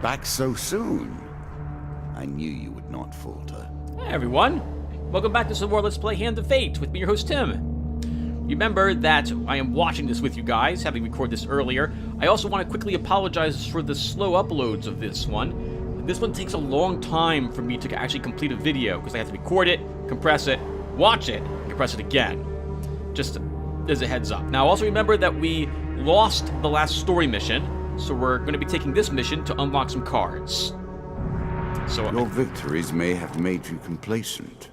Back so soon? I knew you would not falter. Hey everyone, welcome back to some more Let's Play Hand of Fate with me, your host Tim. Remember that I am watching this with you guys, having recorded this earlier. I also want to quickly apologize for the slow uploads of this one. This one takes a long time for me to actually complete a video, because I have to record it, compress it, watch it, and compress it again. Just as a heads up. Now also remember that we lost the last story mission, so we're going to be taking this mission to unlock some cards. So your victories may have made you complacent.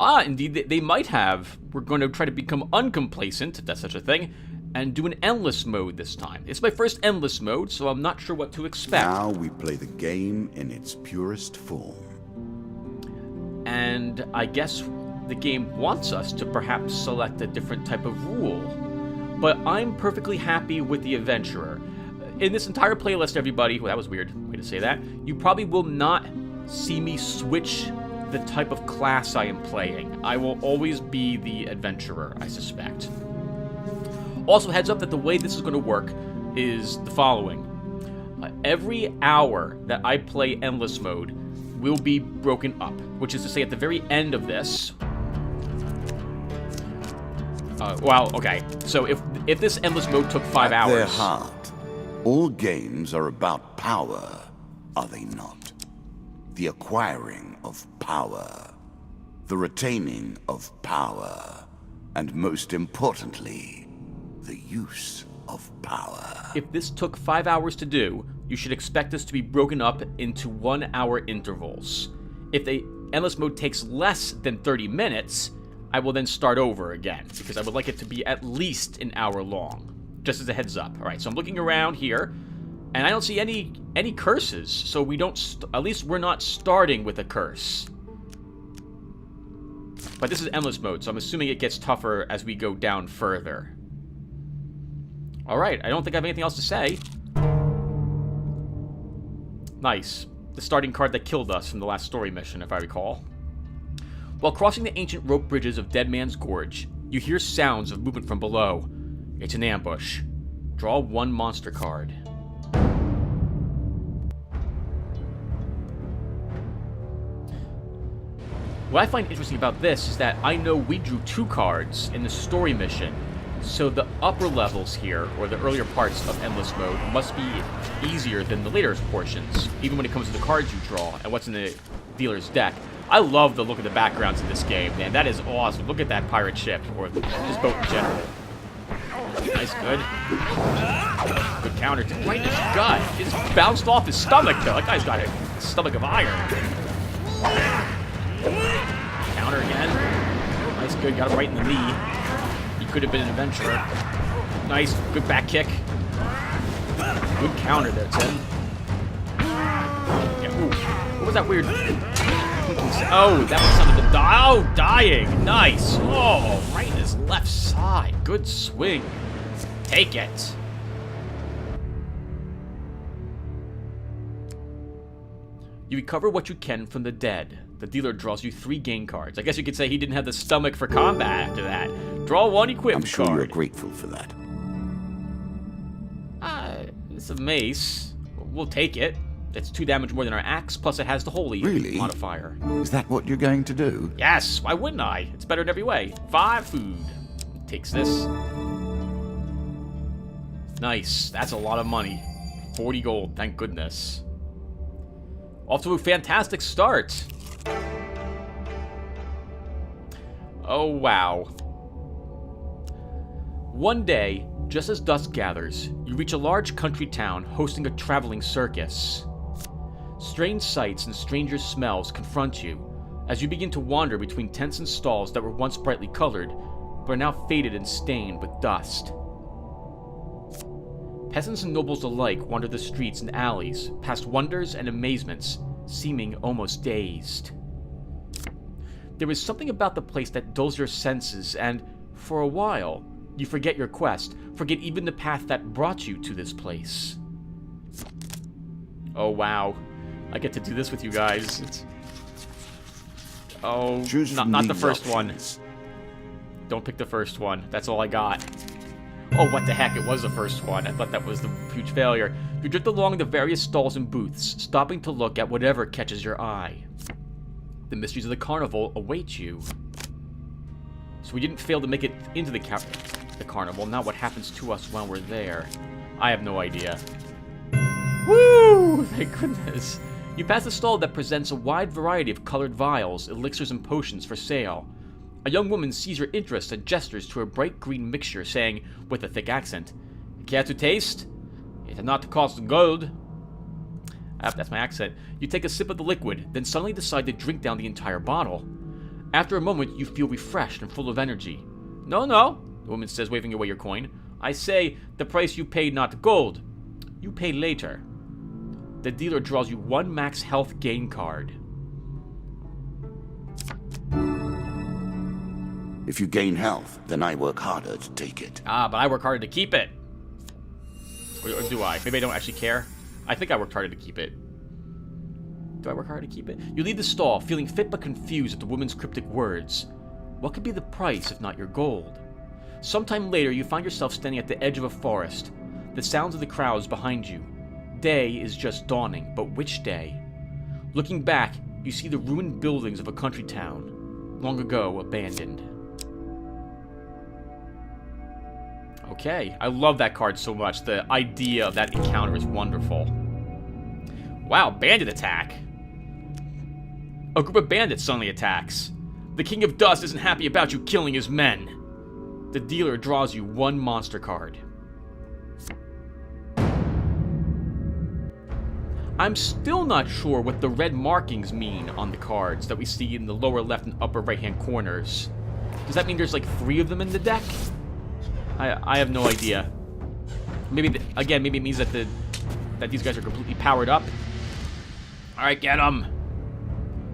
Indeed, they might have. We're going to try to become uncomplacent, if that's such a thing, and do an endless mode this time. It's my first endless mode, so I'm not sure what to expect. Now we play the game in its purest form. And I guess the game wants us to perhaps select a different type of rule. But I'm perfectly happy with the adventurer. In this entire playlist, everybody, well, that was weird way to say that, you probably will not see me switch the type of class I am playing. I will always be the adventurer, I suspect. Also, heads up that the way this is going to work is the following. Every hour that I play endless mode will be broken up, which is to say at the very end of this... well, okay, so if this endless mode took 5 hours... At their heart, all games are about power, are they not? The acquiring of power, the retaining of power, and most importantly, the use of power. If this took 5 hours to do, you should expect this to be broken up into 1 hour intervals. If the endless mode takes less than 30 minutes, I will then start over again, because I would like it to be at least an hour long. Just as a heads up. Alright, so I'm looking around here, and I don't see any curses, so we don't, at least we're not starting with a curse. But this is endless mode, so I'm assuming it gets tougher as we go down further. Alright, I don't think I have anything else to say. Nice. The starting card that killed us from the last story mission, if I recall. While crossing the ancient rope bridges of Dead Man's Gorge, you hear sounds of movement from below. It's an ambush. Draw 1 monster card. What I find interesting about this is that I know we drew 2 cards in the story mission, so the upper levels here, or the earlier parts of Endless Mode, must be easier than the later portions, even when it comes to the cards you draw and what's in the dealer's deck. I love the look of the backgrounds in this game, man. That is awesome. Look at that pirate ship, or just boat in general. Nice, good. Good counter. Right in his gut. It just bounced off his stomach, though. That guy's got a stomach of iron. Counter again. Nice, good. Got him right in the knee. He could have been an adventurer. Nice, good back kick. Good counter there, Tim. Yeah, ooh. What was that weird... Oh, that was something to die. Oh, dying. Nice. Oh, right in his left side. Good swing. Take it. You recover what you can from the dead. The dealer draws you 3 game cards. I guess you could say he didn't have the stomach for combat after that. Draw 1 equip card. I'm sure you're grateful for that. It's a mace. We'll take it. It's 2 damage more than our axe, plus it has the holy modifier. Is that what you're going to do? Yes, why wouldn't I? It's better in every way. 5 food. Takes this. Nice, that's a lot of money. 40 gold, thank goodness. Off to a fantastic start. Oh, wow. One day, just as dusk gathers, you reach a large country town hosting a traveling circus. Strange sights and stranger smells confront you as you begin to wander between tents and stalls that were once brightly colored, but are now faded and stained with dust. Peasants and nobles alike wander the streets and alleys, past wonders and amazements, seeming almost dazed. There is something about the place that dulls your senses, and, for a while, you forget your quest, forget even the path that brought you to this place. Oh, wow. I get to do this with you guys. Not the first one. Don't pick the first one. That's all I got. Oh, what the heck, it was the first one. I thought that was the huge failure. You drift along the various stalls and booths, stopping to look at whatever catches your eye. The mysteries of the carnival await you. So we didn't fail to make it into the carnival. Now what happens to us while we're there? I have no idea. Woo! Thank goodness. You pass a stall that presents a wide variety of colored vials, elixirs, and potions for sale. A young woman sees your interest and gestures to a bright green mixture, saying, with a thick accent, "Care to taste? It does not cost gold." That's my accent. You take a sip of the liquid, then suddenly decide to drink down the entire bottle. After a moment, you feel refreshed and full of energy. "No, no," the woman says, waving away your coin. "I say, the price you pay not gold. You pay later." The dealer draws you 1 max health gain card. If you gain health, then I work harder to take it. Ah, but I work harder to keep it. Or do I? Maybe I don't actually care. I think I worked harder to keep it. Do I work hard to keep it? You leave the stall, feeling fit but confused at the woman's cryptic words. What could be the price if not your gold? Sometime later, you find yourself standing at the edge of a forest. The sounds of the crowds behind you. Day is just dawning, but which day? Looking back, you see the ruined buildings of a country town, long ago abandoned. Okay, I love that card so much. The idea of that encounter is wonderful. Wow, bandit attack. A group of bandits suddenly attacks. The King of Dust isn't happy about you killing his men. The dealer draws you 1 monster card. I'm still not sure what the red markings mean on the cards that we see in the lower left and upper right hand corners. Does that mean there's like 3 of them in the deck? I have no idea. Maybe, maybe it means that that these guys are completely powered up. Alright, get them!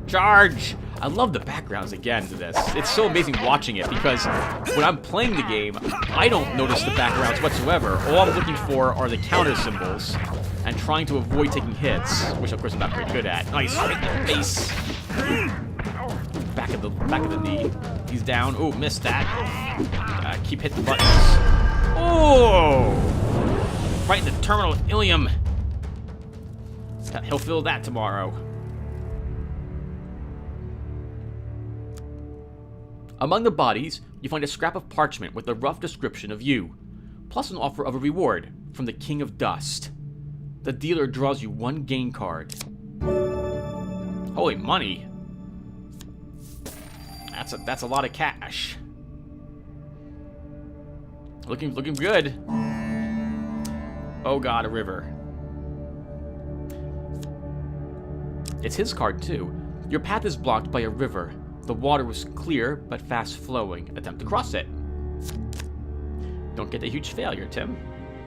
Charge! I love the backgrounds again to this. It's so amazing watching it because when I'm playing the game, I don't notice the backgrounds whatsoever. All I'm looking for are the counter symbols and trying to avoid taking hits, which of course I'm not very good at. Nice, right in the face. Back of the knee. He's down. Oh, missed that. Keep hitting buttons. Oh! Right in the terminal ilium. He'll feel that tomorrow. Among the bodies, you find a scrap of parchment with a rough description of you, plus an offer of a reward from the King of Dust. The dealer draws you 1 gain card. Holy money! That's a lot of cash. Looking good. Oh god, a river. It's his card too. Your path is blocked by a river. The water was clear but fast flowing. Attempt to cross it. Don't get a huge failure, Tim.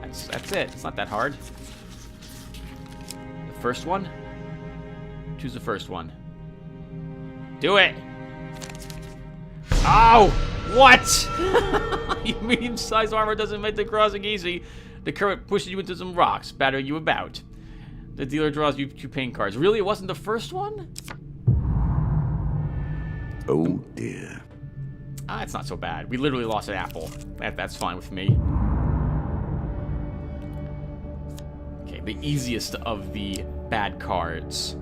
That's it. It's not that hard. The first one? Choose the first one. Do it! Oh! What? Your medium-sized armor doesn't make the crossing easy. The current pushes you into some rocks, battering you about. The dealer draws you 2 pain cards. Really? It wasn't the first one? Oh dear. It's not so bad. We literally lost an apple. That's fine with me. Okay, the easiest of the bad cards.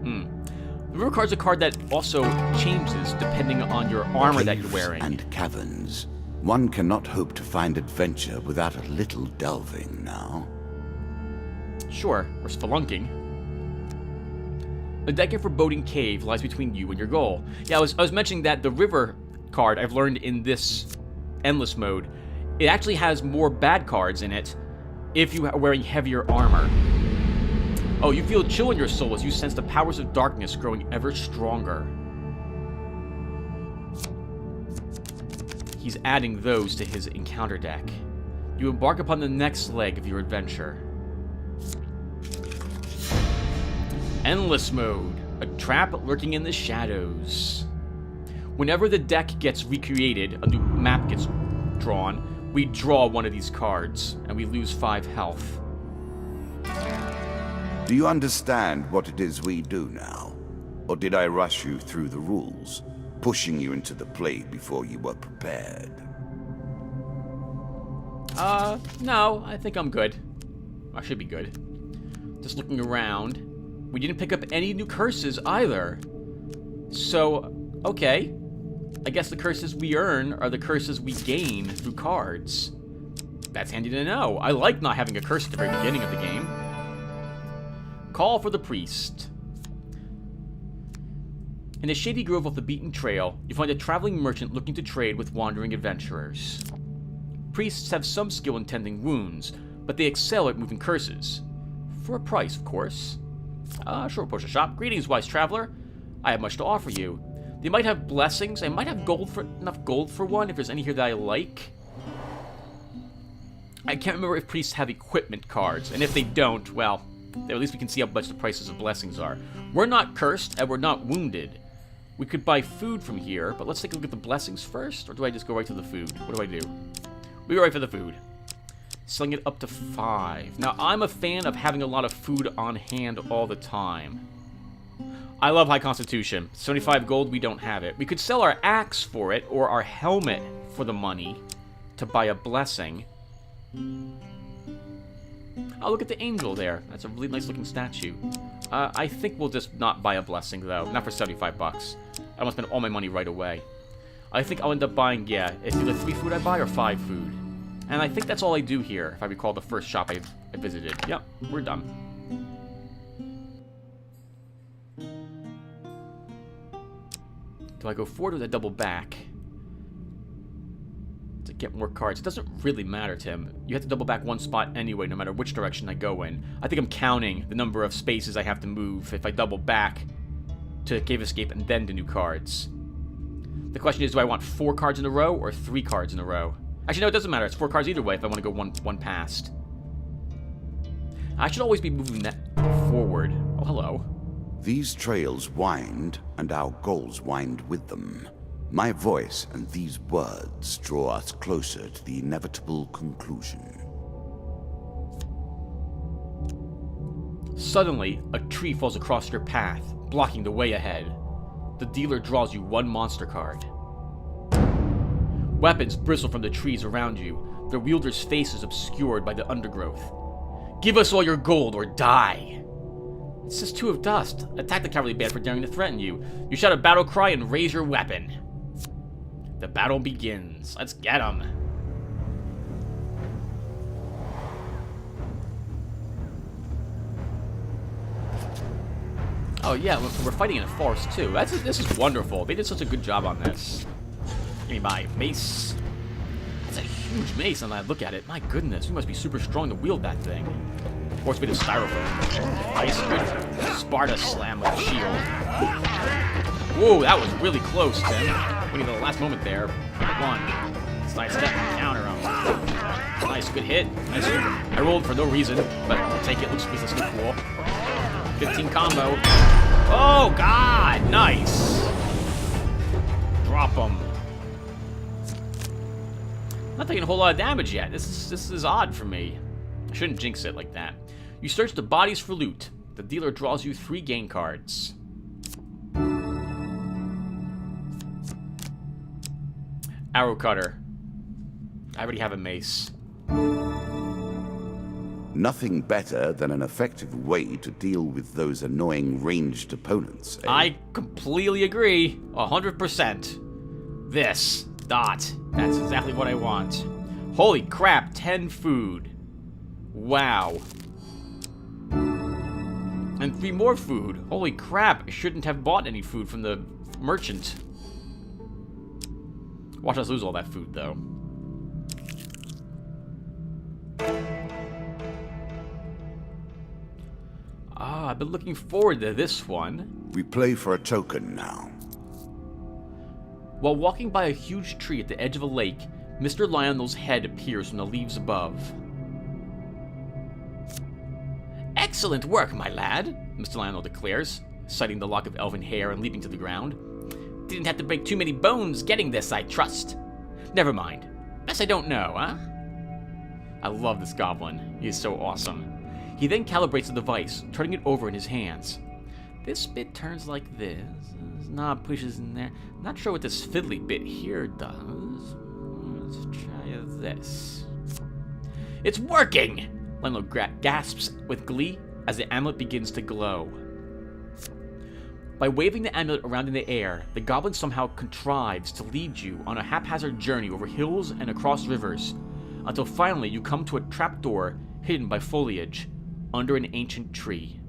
The river card's a card that also changes depending on your armor that you're wearing. And caverns. One cannot hope to find adventure without a little delving now. Sure, we're spelunking. The deck of Foreboding Cave lies between you and your goal. Yeah, I was mentioning that the river card I've learned in this endless mode, it actually has more bad cards in it if you are wearing heavier armor. Oh, you feel a chill in your soul as you sense the powers of darkness growing ever stronger. He's adding those to his encounter deck. You embark upon the next leg of your adventure. Endless mode, a trap lurking in the shadows. Whenever the deck gets recreated, a new map gets drawn, we draw one of these cards, and we lose 5 health. Do you understand what it is we do now? Or did I rush you through the rules, pushing you into the play before you were prepared? No, I think I'm good. I should be good. Just looking around. We didn't pick up any new curses either. So, okay. I guess the curses we earn are the curses we gain through cards. That's handy to know. I like not having a curse at the very beginning of the game. Call for the priest. In a shady grove off the beaten trail, you find a traveling merchant looking to trade with wandering adventurers. Priests have some skill in tending wounds, but they excel at moving curses. For a price, of course. Short push a shop. Greetings, wise traveler. I have much to offer you. They might have blessings. I might have enough gold for one if there's any here that I like. I can't remember if priests have equipment cards, and if they don't, well, at least we can see how much the prices of blessings are. We're not cursed, and we're not wounded. We could buy food from here, but let's take a look at the blessings first, or do I just go right to the food? What do I do? We go right for the food. Selling it up to 5. Now, I'm a fan of having a lot of food on hand all the time. I love high constitution. 75 gold, we don't have it. We could sell our axe for it, or our helmet for the money to buy a blessing. Oh, look at the angel there. That's a really nice looking statue. I think we'll just not buy a blessing, though. Not for 75 bucks. I want to spend all my money right away. I think I'll end up buying, yeah, it's either 3 food I buy or 5 food. And I think that's all I do here, if I recall the first shop I visited. Yep, we're done. Do I go forward or do I double back? To get more cards. It doesn't really matter, Tim. You have to double back one spot anyway, no matter which direction I go in. I think I'm counting the number of spaces I have to move if I double back to Cave Escape and then to new cards. The question is, do I want 4 cards in a row or 3 cards in a row? Actually, no, it doesn't matter. It's 4 cards either way if I want to go one past. I should always be moving that forward. Oh, hello. These trails wind, and our goals wind with them. My voice and these words draw us closer to the inevitable conclusion. Suddenly, a tree falls across your path, blocking the way ahead. The dealer draws you 1 monster card. Weapons bristle from the trees around you, their wielders' faces obscured by the undergrowth. Give us all your gold or die! It says 2 of dust. Attack the cowardly band for daring to threaten you. You shout a battle cry and raise your weapon. The battle begins. Let's get 'em. Oh yeah, we're fighting in a forest too. This is wonderful. They did such a good job on this. Give me my mace. That's a huge mace, and I look at it. My goodness, we must be super strong to wield that thing. Of course, we did styrofoam. Nice, good Sparta slam with the shield. Whoa, that was really close, Tim. We need the last moment there. 1. Side step, counter him. Nice, good hit. Nice. I rolled for no reason, but I'll take it. Looks cool. 15 combo. Oh, God! Nice! Drop him. Not taking a whole lot of damage yet. This is odd for me. I shouldn't jinx it like that. You search the bodies for loot. The dealer draws you 3 gain cards. Arrow cutter. I already have a mace. Nothing better than an effective way to deal with those annoying ranged opponents, eh? I completely agree. 100%. This. Dot. That's exactly what I want. Holy crap, 10 food. Wow. And 3 more food. Holy crap, I shouldn't have bought any food from the merchant. Watch us lose all that food, though. Ah, I've been looking forward to this one. We play for a token now. While walking by a huge tree at the edge of a lake, Mr. Lionel's head appears from the leaves above. Excellent work, my lad, Mr. Lionel declares, sighting the lock of elven hair and leaping to the ground. Didn't have to break too many bones getting this, I trust. Never mind. Guess I don't know, huh? I love this goblin. He is so awesome. He then calibrates the device, turning it over in his hands. This bit turns like this. This knob pushes in there. Not sure what this fiddly bit here does. Let's try this. It's working! Lionel gasps with glee as the amulet begins to glow. By waving the amulet around in the air, the goblin somehow contrives to lead you on a haphazard journey over hills and across rivers, until finally you come to a trapdoor hidden by foliage under an ancient tree.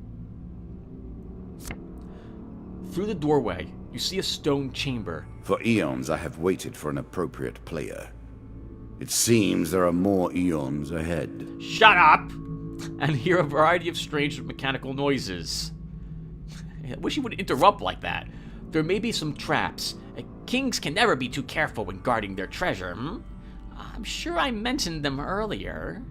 Through the doorway, you see a stone chamber. For eons I have waited for an appropriate player. It seems there are more eons ahead. Shut up! And hear a variety of strange mechanical noises. I wish he would interrupt like that. There may be some traps. Kings can never be too careful when guarding their treasure, I'm sure I mentioned them earlier.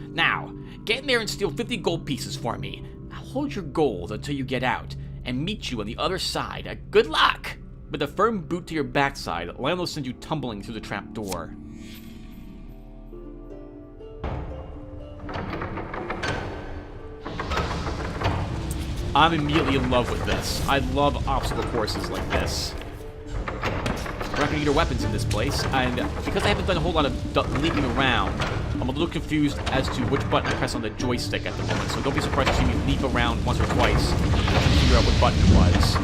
Now, get in there and steal 50 gold pieces for me. I'll hold your gold until you get out, and meet you on the other side. Good luck! With a firm boot to your backside, Lionel sends you tumbling through the trapdoor. I'm immediately in love with this. I love obstacle courses like this. We're not gonna need our weapons in this place, and because I haven't done a whole lot of leaping around, I'm a little confused as to which button to press on the joystick at the moment, so don't be surprised to see me leap around once or twice to figure out what button it was.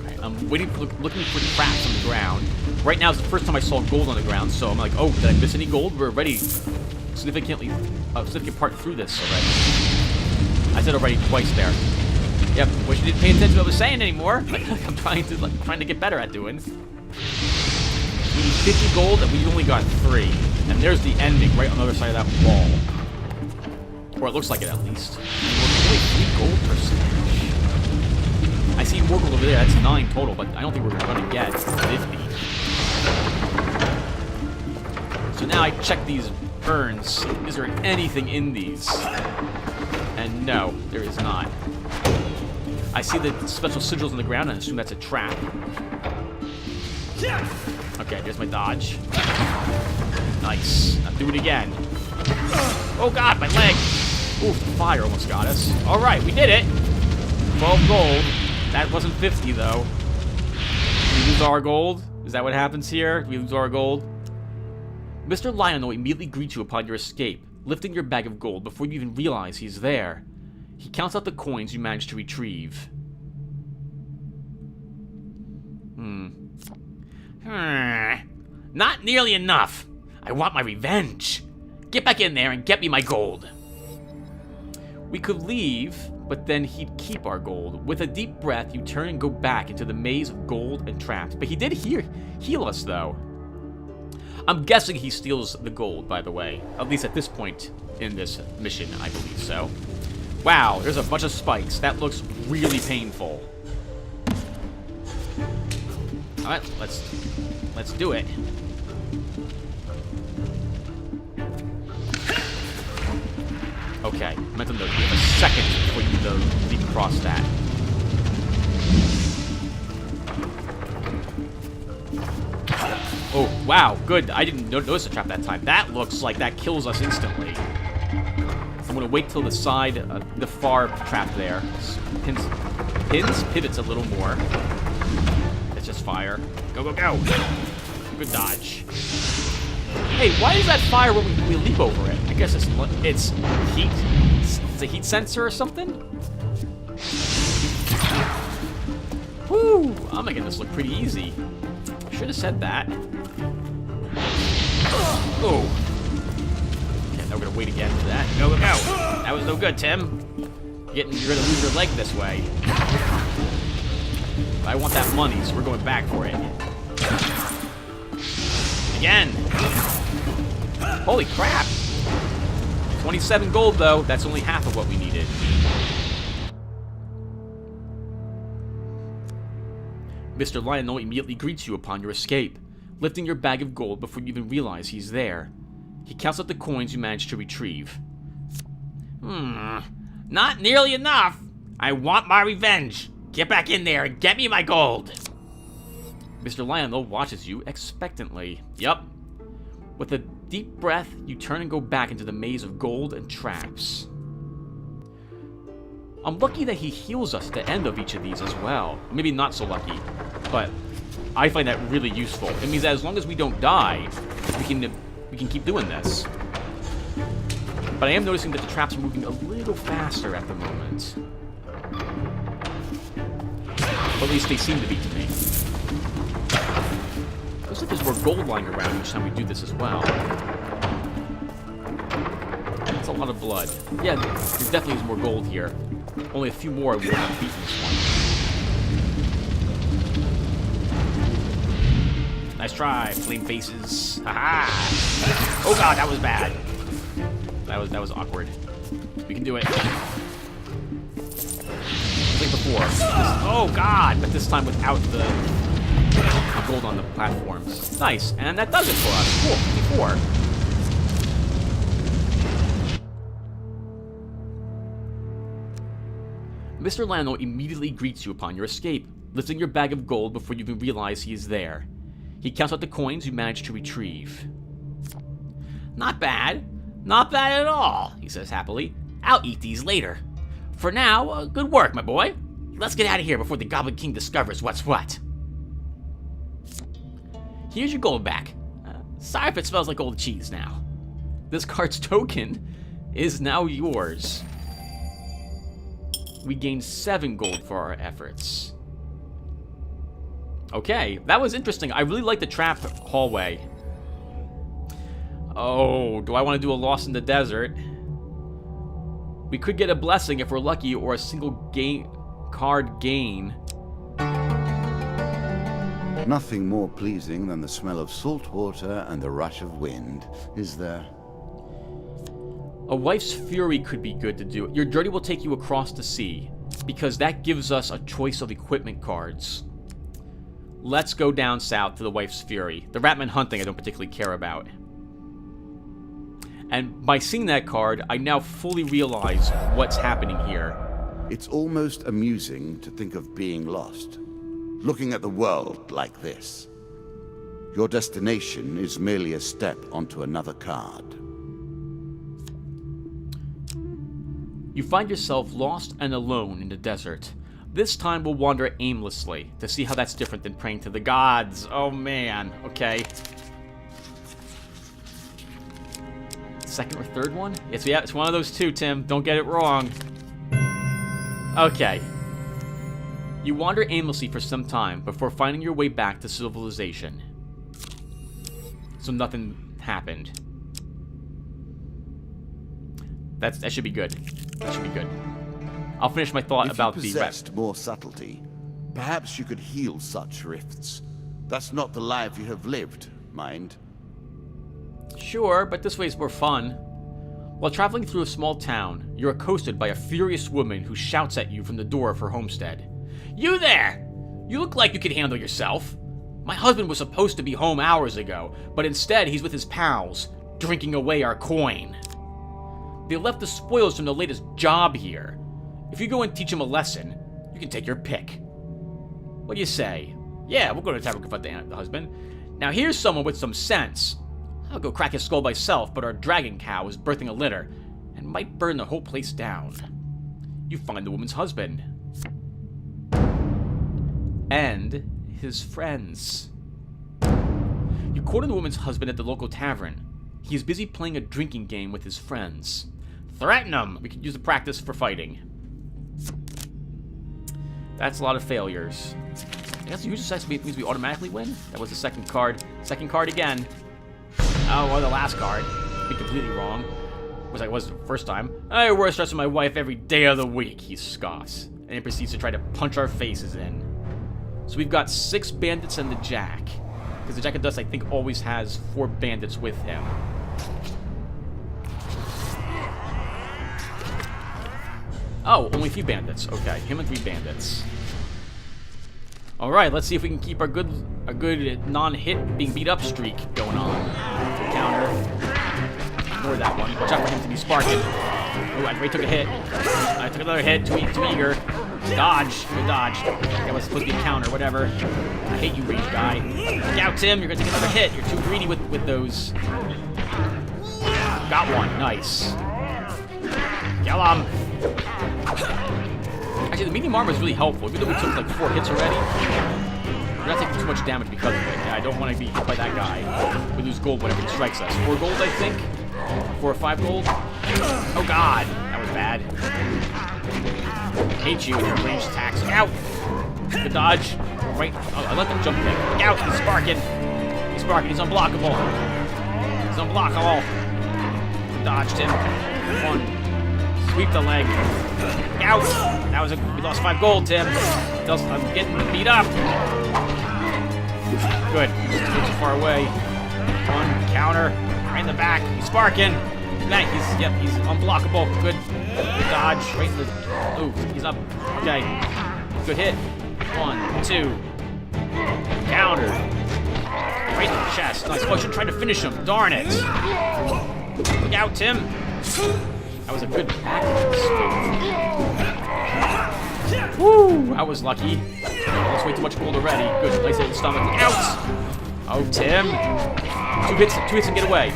Okay, I'm looking for traps on the ground. Right now is the first time I saw gold on the ground, so I'm like, oh, did I miss any gold? We're already significant part through this already. I said already twice there. Yep, wish you didn't pay attention to what I was saying anymore. I'm trying to get better at doing. We need 50 gold, and we only got 3. And there's the ending right on the other side of that wall. Or it looks like it, at least. Only 3 gold per stash. I see more gold over there. That's 9 total, but I don't think we're going to get 50. So now I check these urns. Is there anything in these? And no, there is not. I see the special sigils on the ground and I assume that's a trap. Okay, there's my dodge. Nice. Now do it again. Oh god, my leg! Oof, the fire almost got us. Alright, we did it! 12 gold. That wasn't 50 though. Do we lose our gold? Is that what happens here? Do we lose our gold? Mr. Lionel immediately greets you upon your escape, lifting your bag of gold before you even realize he's there. He counts out the coins you managed to retrieve. Not nearly enough. I want my revenge. Get back in there and get me my gold. We could leave, but then he'd keep our gold. With a deep breath, you turn and go back into the maze of gold and traps. But he did heal us, though. I'm guessing he steals the gold, by the way. At least at this point in this mission, I believe so. Wow, there's a bunch of spikes. That looks really painful. Alright, let's do it. Okay, momentum though, you have a second before you leap across that. Oh, wow, good. I didn't notice the trap that time. That looks like that kills us instantly. I'm gonna wait till the side, the far trap there. Pivots a little more. It's just fire. Go, go, go! Good dodge. Hey, why is that fire when we leap over it? I guess it's heat. It's a heat sensor or something? Whew! I'm making this look pretty easy. I should have said that. Oh! Okay, now we're gonna wait again for that. Go, go, go! That was no good, Tim. You're gonna lose your leg this way. But I want that money, so we're going back for it. Again! Holy crap! 27 gold, though. That's only half of what we needed. Mr. Lionel immediately greets you upon your escape, lifting your bag of gold before you even realize he's there. He counts out the coins you managed to retrieve. Not nearly enough! I want my revenge! Get back in there and get me my gold! Mr. Lionel watches you expectantly. Yup. With a deep breath, you turn and go back into the maze of gold and traps. I'm lucky that he heals us at the end of each of these as well. Maybe not so lucky, but I find that really useful. It means that as long as we don't die, we can keep doing this. But I am noticing that the traps are moving a little faster at the moment. Or at least they seem to be to me. Looks like there's more gold lying around each time we do this as well. That's a lot of blood. Yeah, there definitely is more gold here. Only a few more will have beaten this one. Nice try, flame faces. Haha! Oh god, that was bad. That was awkward. We can do it. Like before. Oh god, but this time without the gold on the platforms. Nice, and that does it for us. Cool, 54. Mr. Lano immediately greets you upon your escape, lifting your bag of gold before you even realize he is there. He counts out the coins you managed to retrieve. Not bad. Not bad at all, he says happily. I'll eat these later. For now, good work, my boy. Let's get out of here before the Goblin King discovers what's what. Here's your gold back. Sorry if it smells like old cheese now. This card's token is now yours. We gained 7 gold for our efforts. Okay, that was interesting. I really like the trap hallway. Oh, do I want to do a Lost in the Desert? We could get a blessing if we're lucky, or a single card gain. Nothing more pleasing than the smell of salt water and the rush of wind, is there? A Wife's Fury could be good to do. Your journey will take you across the sea, because that gives us a choice of equipment cards. Let's go down south to the Wife's Fury. The Ratman hunting I don't particularly care about. And by seeing that card, I now fully realize what's happening here. It's almost amusing to think of being lost, looking at the world like this. Your destination is merely a step onto another card. You find yourself lost and alone in the desert. This time we'll wander aimlessly to see how that's different than praying to the gods. Oh man, okay. Second or third one? It's one of those two, Tim. Don't get it wrong. Okay. You wander aimlessly for some time before finding your way back to civilization. So nothing happened. That should be good. That should be good. I'll finish my thought about the... If you possessed more subtlety, perhaps you could heal such rifts. That's not the life you have lived, mind. Sure, but this way is more fun. While traveling through a small town, you're accosted by a furious woman who shouts at you from the door of her homestead. You there! You look like you can handle yourself. My husband was supposed to be home hours ago, but instead he's with his pals, drinking away our coin. They left the spoils from the latest job here. If you go and teach him a lesson, you can take your pick. What do you say? Yeah, we'll go to the tavern confront the husband. Now here's someone with some sense. I'll go crack his skull myself, but our dragon cow is birthing a litter and might burn the whole place down. You find the woman's husband. And his friends. You corner the woman's husband at the local tavern. He is busy playing a drinking game with his friends. Threaten him! We could use the practice for fighting. That's a lot of failures. I guess the usual success means we automatically win? That was the second card. Second card again. Oh, or the last card. Be completely wrong. Was I was the first time. I wear stress with my wife every day of the week, he scoffs. And he proceeds to try to punch our faces in. So we've got 6 bandits and the Jack. Because the Jack of Dust, I think, always has 4 bandits with him. Oh, only a few bandits. Okay, him and 3 bandits. Alright, let's see if we can keep our good non-hit being beat up streak going on. Counter. Ignore that one. Watch out for him to be sparking. Oh, I already took a hit. I took another hit. Too eager. Dodge. Good dodge. That was supposed to be a counter, whatever. I hate you, rage guy. Look out, Tim. You're gonna take another hit. You're too greedy with those. Got one. Nice. Kill him. Actually, the medium armor is really helpful, even though we took like 4 hits already. We're not taking too much damage because of it. Yeah, I don't want to be hit by that guy. We lose gold whenever he strikes us. 4 gold, I think? 4 or 5 gold? Oh god, that was bad. I hate you with your ranged attacks. Ow! Good dodge. Right. Oh, I let them jump kick. Out! He's sparking. He's sparking. He's unblockable. He's unblockable. Dodged him. 1. Sweep the leg. Out! That was we lost 5 gold, Tim. I'm getting beat up. Good. He's too far away. 1 counter. Right in the back. He's sparking. He's unblockable. Good dodge. Right in the. Ooh, he's up. Okay. Good hit. 1, 2. Counter. Right in the chest. Nice. Oh, I should try to finish him. Darn it. Look out, Tim. That was a good back. Woo! I was lucky. That's way too much gold already. Good. Place it in the stomach. Out! Oh, Tim. 2 hits and get away.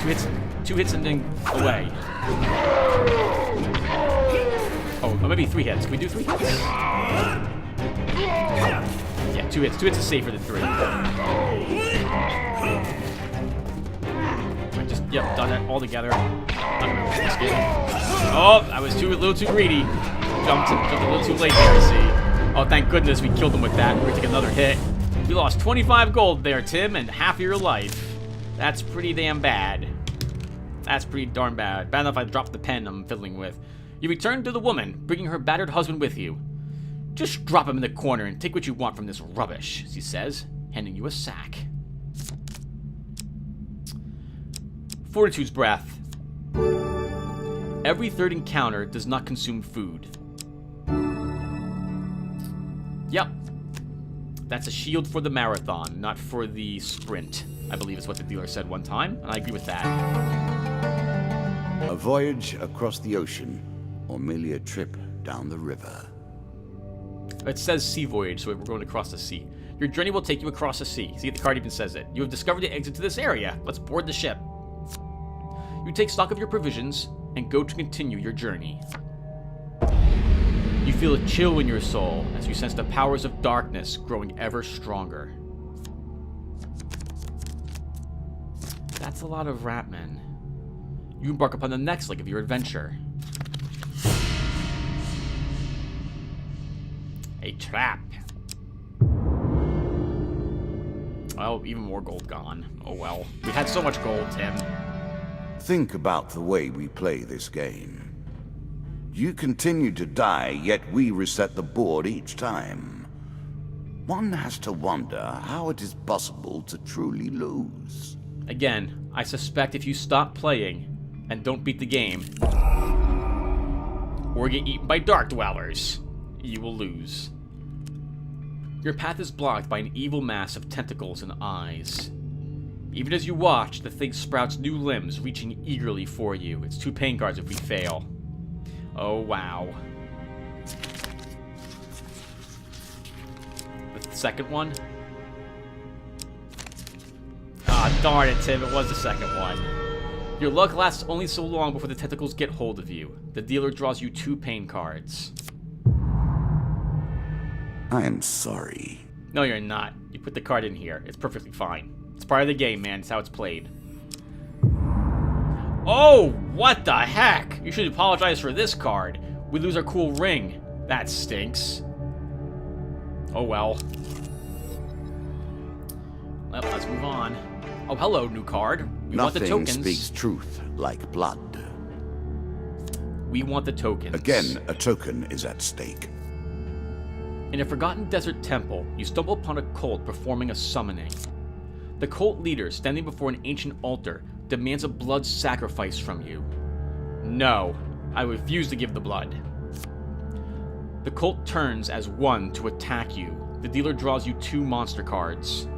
2 hits and then away. Oh, maybe 3 hits. Can we do 3 hits? Yeah, 2 hits. 2 hits is safer than 3. I just, done that all together. Oh, I was a little too greedy. Jumped a little too late there, I see. Oh, thank goodness we killed him with that. We're gonna take another hit. We lost 25 gold there, Tim, and half of your life. That's pretty damn bad. That's pretty darn bad. Bad enough I dropped the pen I'm fiddling with. You return to the woman, bringing her battered husband with you. Just drop him in the corner and take what you want from this rubbish, she says, handing you a sack. Fortitude's breath. Every 3rd encounter does not consume food. Yep. That's a shield for the marathon, not for the sprint. I believe is what the dealer said one time, and I agree with that. A voyage across the ocean, or merely a trip down the river. It says sea voyage, so we're going across the sea. Your journey will take you across the sea. See, the card even says it. You have discovered the exit to this area. Let's board the ship. You take stock of your provisions and go to continue your journey. You feel a chill in your soul as you sense the powers of darkness growing ever stronger. That's a lot of Ratman. You embark upon the next leg of your adventure. A trap. Oh, even more gold gone. Oh well. We had so much gold, Tim. Think about the way we play this game. You continue to die, yet we reset the board each time. One has to wonder how it is possible to truly lose. Again, I suspect if you stop playing and don't beat the game, or get eaten by dark dwellers, you will lose. Your path is blocked by an evil mass of tentacles and eyes. Even as you watch, the thing sprouts new limbs, reaching eagerly for you. It's 2 pain cards if we fail. Oh, wow. The second one? Ah, darn it, Tim. It was the second one. Your luck lasts only so long before the tentacles get hold of you. The dealer draws you 2 pain cards. I am sorry. No, you're not. You put the card in here. It's perfectly fine. It's part of the game, man. It's how it's played. Oh, what the heck? You should apologize for this card. We lose our cool ring. That stinks. Oh, well. Well, let's move on. Oh, hello, new card. We want the tokens. Nothing speaks truth like blood. We want the tokens. Again, a token is at stake. In a forgotten desert temple, you stumble upon a cult performing a summoning. The cult leader, standing before an ancient altar, demands a blood sacrifice from you. No, I refuse to give the blood. The cult turns as one to attack you. The dealer draws you 2 monster cards.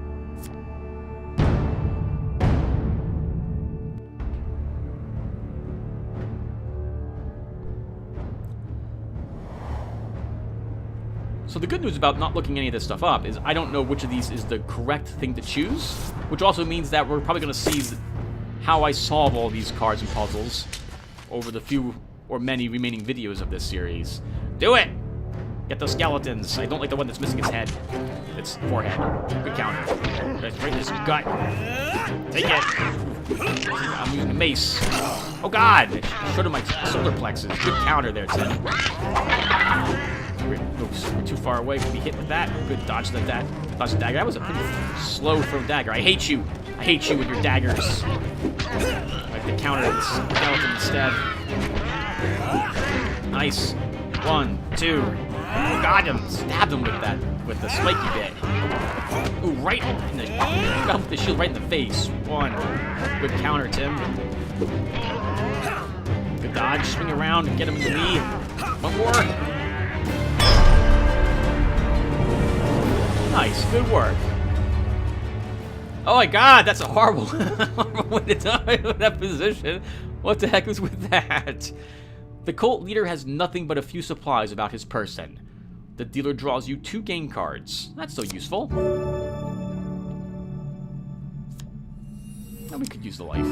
So the good news about not looking any of this stuff up is I don't know which of these is the correct thing to choose, which also means that we're probably going to see how I solve all these cards and puzzles over the few or many remaining videos of this series. Do it! Get those skeletons. I don't like the one that's missing its head. Its forehead. Good counter. Right in his gut. Take it. I'm using the mace. Oh god! I showed him my solar plexus. Good counter there, Tim. Oops, we're too far away to be hit with that. Good dodge the dagger. Dodge the dagger. That was a pretty slow throw dagger. I hate you. I hate you with your daggers. Like the counter the skeleton instead. Nice. 1, 2. Got him. Stabbed him with that, with the spiky bit. Ooh, right in the, got him with the shield right in the face. 1. Good counter, Tim. Good dodge. Swing around and get him in the knee. 1 more. Nice. Good work. Oh my god, that's a horrible way to die in that position. What the heck was with that? The cult leader has nothing but a few supplies about his person. The dealer draws you 2 game cards. That's so useful. And we could use the life.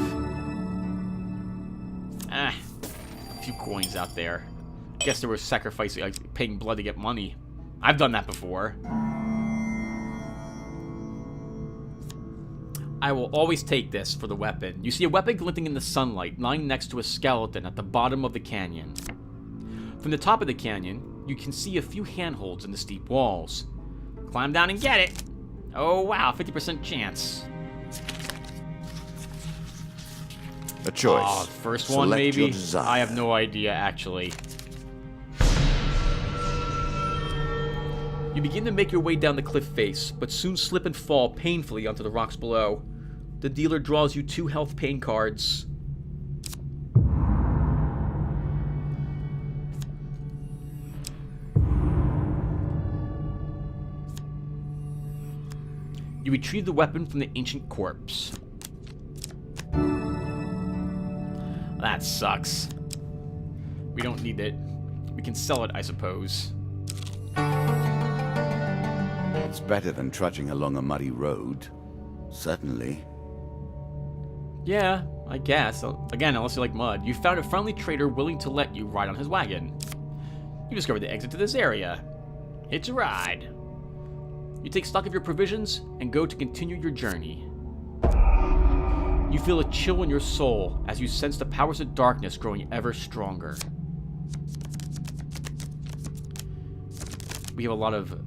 Ah, a few coins out there. Guess there was sacrificing, like paying blood to get money. I've done that before. I will always take this for the weapon. You see a weapon glinting in the sunlight, lying next to a skeleton at the bottom of the canyon. From the top of the canyon, you can see a few handholds in the steep walls. Climb down and get it! Oh wow, 50% chance. A choice. Oh, first one Select maybe? your I have no idea, actually. You begin to make your way down the cliff face, but soon slip and fall painfully onto the rocks below. The dealer draws you 2 health pain cards. You retrieve the weapon from the ancient corpse. That sucks. We don't need it. We can sell it, I suppose. It's better than trudging along a muddy road. Certainly. Yeah, I guess. Again, unless you like mud. You found a friendly trader willing to let you ride on his wagon. You discovered the exit to this area. Hitch a ride. You take stock of your provisions and go to continue your journey. You feel a chill in your soul as you sense the powers of darkness growing ever stronger. We have a lot of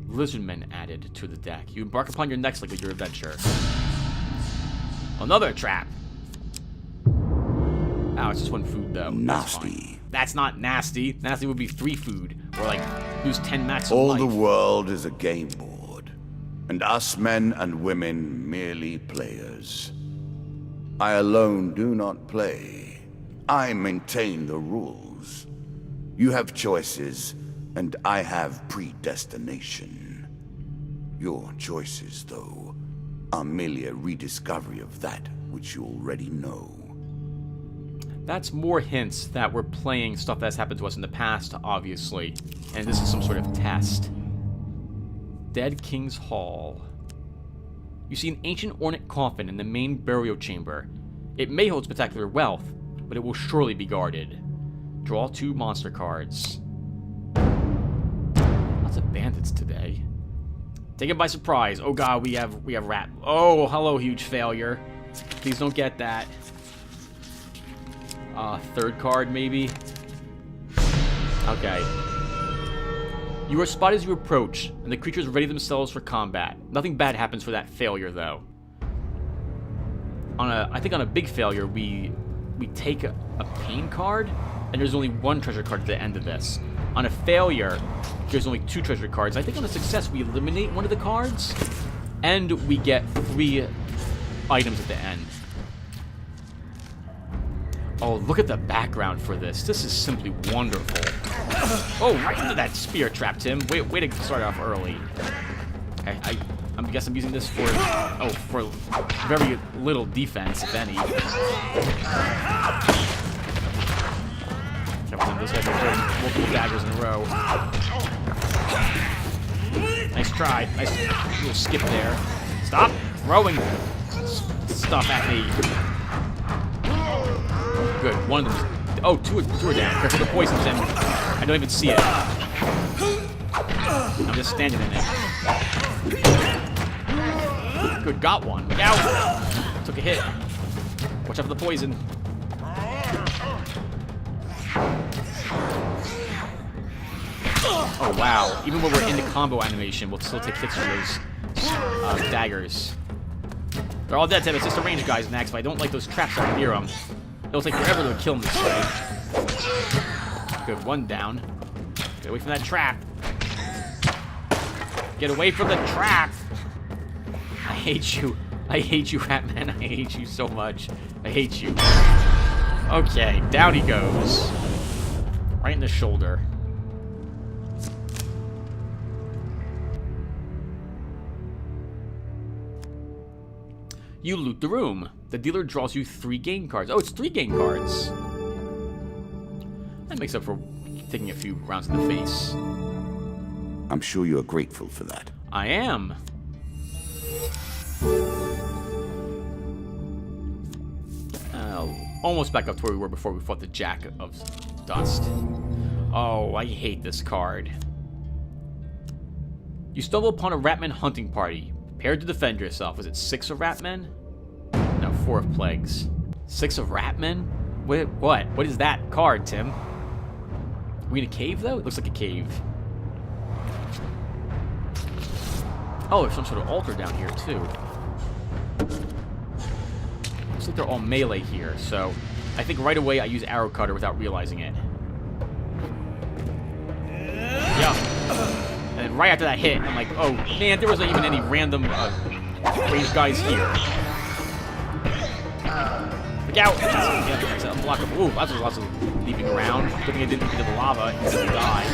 lizardmen added to the deck. You embark upon your next leg of your adventure. Another trap. Oh, it's just 1 food though. Nasty. That's not nasty. Nasty would be 3 food, or like lose 10 mats of All life. the world is a game board, and us men and women merely players. I alone do not play. I maintain the rules. You have choices, and I have predestination. Your choices, though, are merely a rediscovery of that which you already know. That's more hints that we're playing stuff that's happened to us in the past, obviously. And this is some sort of test. Dead King's Hall. You see an ancient ornate coffin in the main burial chamber. It may hold spectacular wealth, but it will surely be guarded. Draw 2 monster cards. Lots of bandits today. Taken by surprise. Oh god, we have rat. Oh, hello, huge failure. Please don't get that. 3rd card, maybe? Okay. You are spotted as you approach, and the creatures ready themselves for combat. Nothing bad happens for that failure, though. I think on a big failure, we take a pain card, and there's only 1 treasure card at the end of this. On a failure, there's only 2 treasure cards. I think on a success, we eliminate 1 of the cards, and we get 3 items at the end. Oh, look at the background for this. This is simply wonderful. Oh, right into that spear trap, Tim. Way to start off early. Okay, I guess I'm using this for very little defense, if any. Those guys are throwing multiple daggers in a row. Nice try. Nice little skip there. Stop throwing stuff at me. Good. 1 of them. Oh, two are down. Careful the poison, Tim. I don't even see it. I'm just standing in it. Good, got one. Look out! Took a hit. Watch out for the poison. Oh, wow. Even when we're in the combo animation, we'll still take hits from those daggers. They're all dead, Tim. It's just a range guys next, but I don't like those traps that are near them. It'll take forever to kill them this way. Good, one down. Get away from that trap. Get away from the trap! I hate you. I hate you, Ratman. I hate you so much. I hate you. Okay, down he goes. Right in the shoulder. You loot the room. The dealer draws you 3 game cards. Oh, it's 3 game cards. That makes up for taking a few rounds in the face. I'm sure you're grateful for that. I am. Almost back up to where we were before we fought the Jack of Dust. Oh, I hate this card. You stumble upon a Ratman hunting party. Prepare to defend yourself. Was it 6 of Ratmen? No, 4 of Plagues. 6 of Ratmen? Wait, what? What is that card, Tim? Are we in a cave, though? It looks like a cave. Oh, there's some sort of altar down here, too. Looks like they're all melee here, so I think right away I use Arrow Cutter without realizing it. Yeah. And then right after that hit, I'm like, oh, man, there wasn't even any random raised guys here. Look out! Yeah, that's unblockable. Ooh, lots of leaping around. Good thing I didn't get into the lava. He didn't die.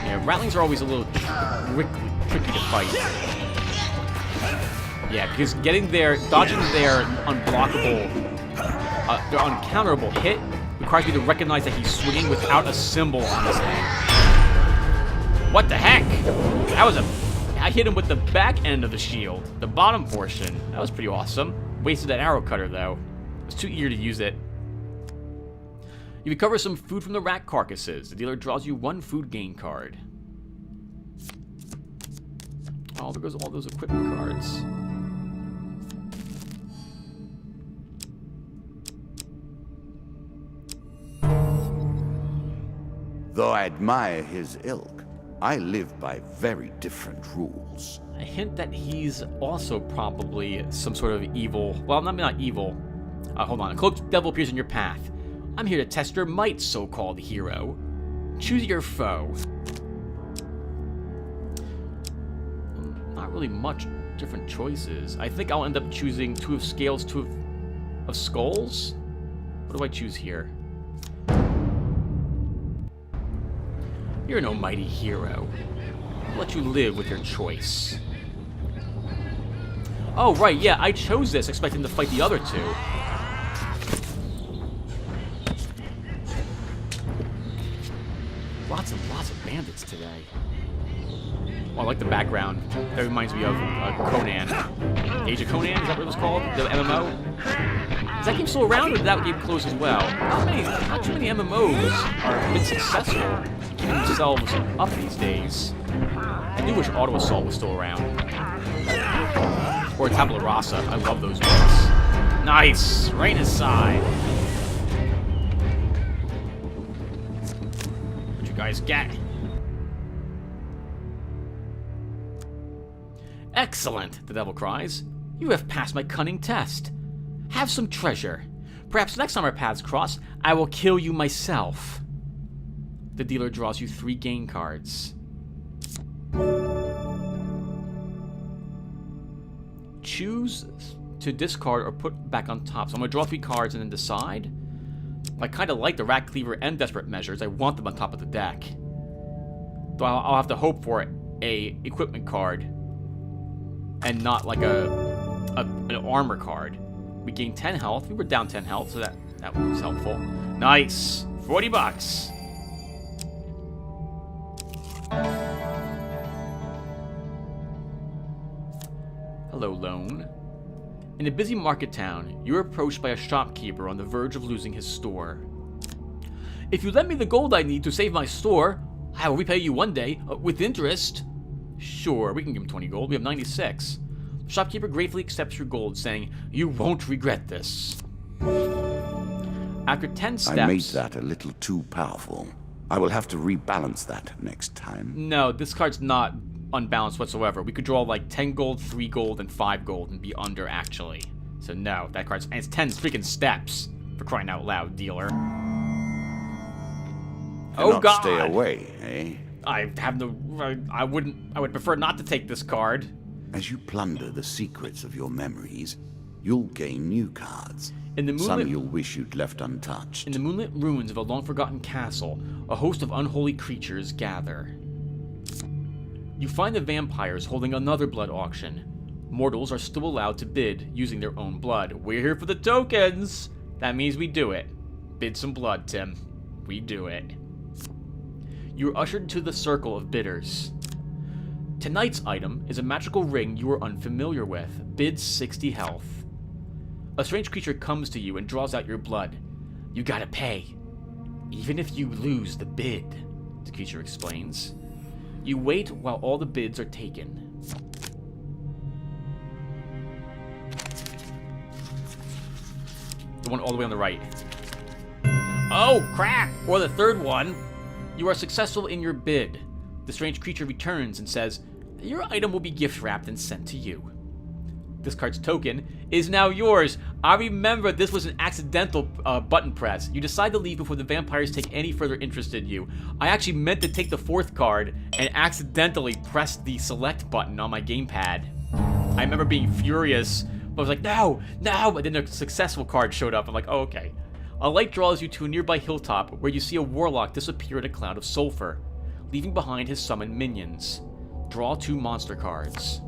Yeah, Rattlings are always a little tricky to fight. Yeah, because getting there, dodging their unblockable, their uncounterable hit requires me to recognize that he's swinging without a symbol on his head. What the heck? That was I hit him with the back end of the shield, the bottom portion. That was pretty awesome. Wasted that arrow cutter, though. I was too eager to use it. You recover some food from the rat carcasses. The dealer draws you 1 food gain card. Oh, there goes all those equipment cards. Though I admire his ilk, I live by very different rules. I hint that he's also probably some sort of evil. Well, not evil. Hold on. A cloaked devil appears in your path. I'm here to test your might, so-called hero. Choose your foe. Not really much different choices. I think I'll end up choosing 2 of scales, 2 of skulls. What do I choose here? You're no mighty hero. I'll let you live with your choice. Oh, right, yeah, I chose this expecting to fight the other 2. Lots of bandits today. Oh, I like the background. That reminds me of Conan. Age of Conan, is that what it was called? The MMO? Is that game still around, or did that game close as well? Not too many MMOs have been successful keeping themselves up these days. I do wish Auto Assault was still around. Or Tabula Rasa. I love those ones. Nice! Right in his side. What you guys get? Excellent, the devil cries. You have passed my cunning test. Have some treasure. Perhaps next time our paths cross, I will kill you myself. The dealer draws you 3 gain cards. Choose to discard or put back on top. So I'm going to draw 3 cards and then decide. I kind of like the Rat Cleaver and Desperate Measures. I want them on top of the deck. Though I'll have to hope for a equipment card and not like an armor card. We gained 10 health. We were down 10 health, so that was helpful. Nice! 40 bucks! Hello, Lone. In a busy market town, you're approached by a shopkeeper on the verge of losing his store. If you lend me the gold I need to save my store, I will repay you one day, with interest. Sure, we can give him 20 gold. We have 96. The shopkeeper gratefully accepts your gold, saying, you won't regret this. After 10 steps... I made that a little too powerful. I will have to rebalance that next time. No, this card's not unbalanced whatsoever. We could draw like 10 gold, 3 gold, and 5 gold and be under, actually. So no, that card's... And it's 10 freaking steps, for crying out loud, dealer. Oh god! Stay away, eh? I have no... I would prefer not to take this card. As you plunder the secrets of your memories, you'll gain new cards. In the moonlit... Some you'll wish you'd left untouched. In the moonlit ruins of a long-forgotten castle, a host of unholy creatures gather. You find the vampires holding another blood auction. Mortals are still allowed to bid using their own blood. We're here for the tokens! That means we do it. Bid some blood, Tim. We do it. You're ushered into the circle of bidders. Tonight's item is a magical ring you are unfamiliar with. Bid 60 health. A strange creature comes to you and draws out your blood. You gotta pay. Even if you lose the bid, the creature explains. You wait while all the bids are taken. The one all the way on the right. Oh, crap! Or the third one. You are successful in your bid. The strange creature returns and says, your item will be gift wrapped and sent to you. This card's token is now yours. I remember this was an accidental button press. You decide to leave before the vampires take any further interest in you. I actually meant to take the fourth card and accidentally pressed the select button on my gamepad. I remember being furious, but I was like, no, no, but then the successful card showed up. I'm like, oh, okay. A light draws you to a nearby hilltop where you see a warlock disappear in a cloud of sulfur, leaving behind his summoned minions. Draw 2 monster cards.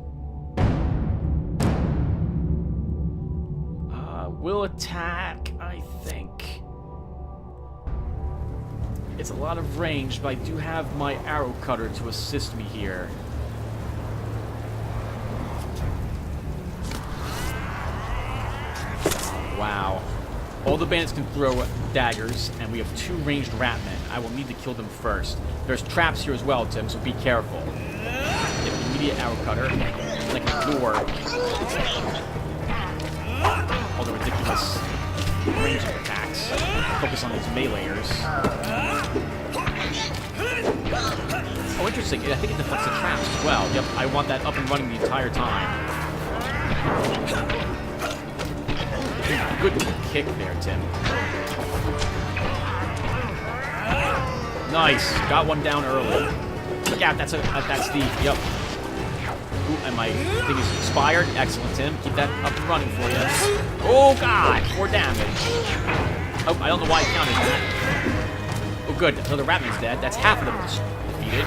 Will attack, I think. It's a lot of range, but I do have my arrow cutter to assist me here. Wow. All the bandits can throw daggers, and we have 2 ranged ratmen. I will need to kill them first. There's traps here as well, Tim, so be careful. Get an immediate arrow cutter, like a door. All the ridiculous range of attacks. Focus on these meleeers. Oh, interesting. I think it deflects the traps as well. Yep, I want that up and running the entire time. Good kick there, Tim. Nice. Got one down early. Look out, that's the, yep. Ooh, and my thing is expired. Excellent, Tim. Keep that up and running for you. Oh, God. 4 damage. Oh, I don't know why I counted that. Oh, good. Another Ratman's dead. That's half of them defeated.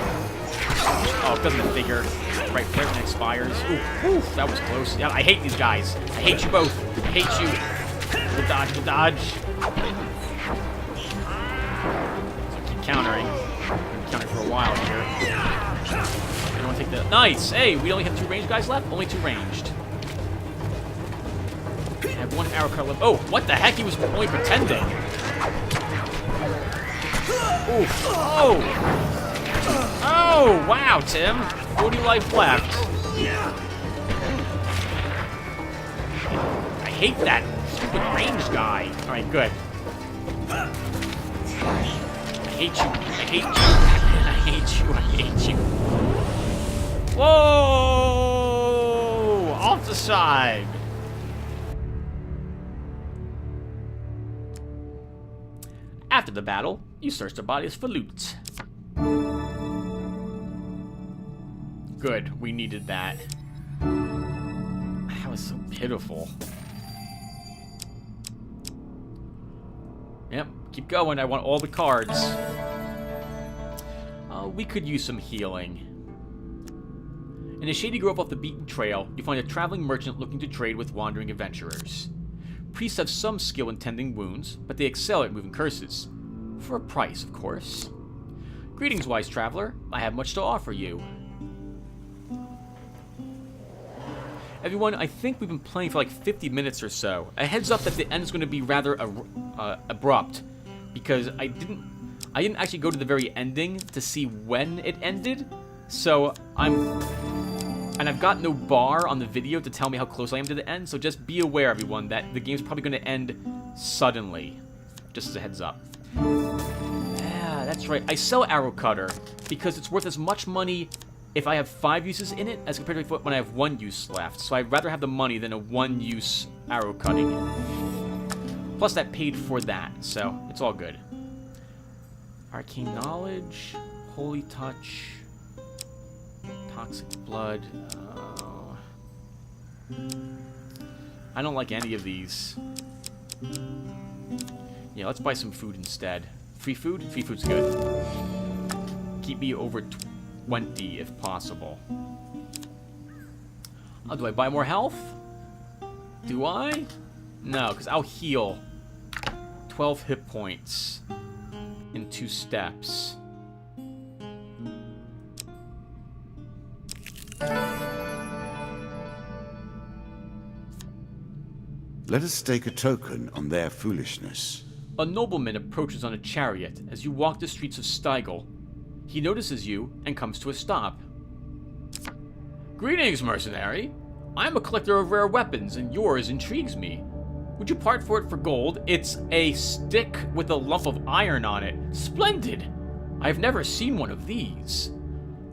Oh, it doesn't figure. Right, when expires. Ooh, that was close. Yeah, I hate these guys. I hate you both. I hate you. Good dodge, good dodge. So keep countering. I've been countering for a while here. I don't want to take the... Nice! Hey, we only have 2 ranged guys left? Only 2 ranged. I have 1 arrow cut left. Oh, what the heck? He was only pretending. Oof. Oh! Oh, wow, Tim. 40 life left. I hate that stupid ranged guy. Alright, good. I hate you. I hate you. I hate you. I hate you. Whoa! Off the side. After the battle, you search their bodies for loot. Good, we needed that. That was so pitiful. Yep, keep going. I want all the cards. We could use some healing. In a shady grove off the beaten trail, you find a traveling merchant looking to trade with wandering adventurers. Priests have some skill in tending wounds, but they excel at moving curses. For a price, of course. Greetings, wise traveler. I have much to offer you. Everyone, I think we've been playing for like 50 minutes or so. A heads up that the end is going to be rather abrupt, because I didn't I didn't actually go to the very ending to see when it ended, so and I've got no bar on the video to tell me how close I am to the end, so just be aware, everyone, that the game's probably going to end suddenly. Just as a heads up. Yeah, that's right. I sell Arrow Cutter because it's worth as much money if I have 5 uses in it as compared to when I have 1 use left. So I'd rather have the money than a 1-use arrow cutting. Plus that paid for that, so it's all good. Arcane Knowledge, Holy Touch, Toxic Blood. I don't like any of these. Yeah, let's buy some food instead. Free food? Free food's good. Keep me over 20 if possible. Oh, do I buy more health? Do I? No, because I'll heal 12 hit points in 2 steps. Let us stake a token on their foolishness. A nobleman approaches on a chariot as you walk the streets of Stiegel. He notices you and comes to a stop. Greetings, mercenary. I'm a collector of rare weapons, and yours intrigues me. Would you part for it for gold? It's a stick with a lump of iron on it. Splendid! I've never seen one of these.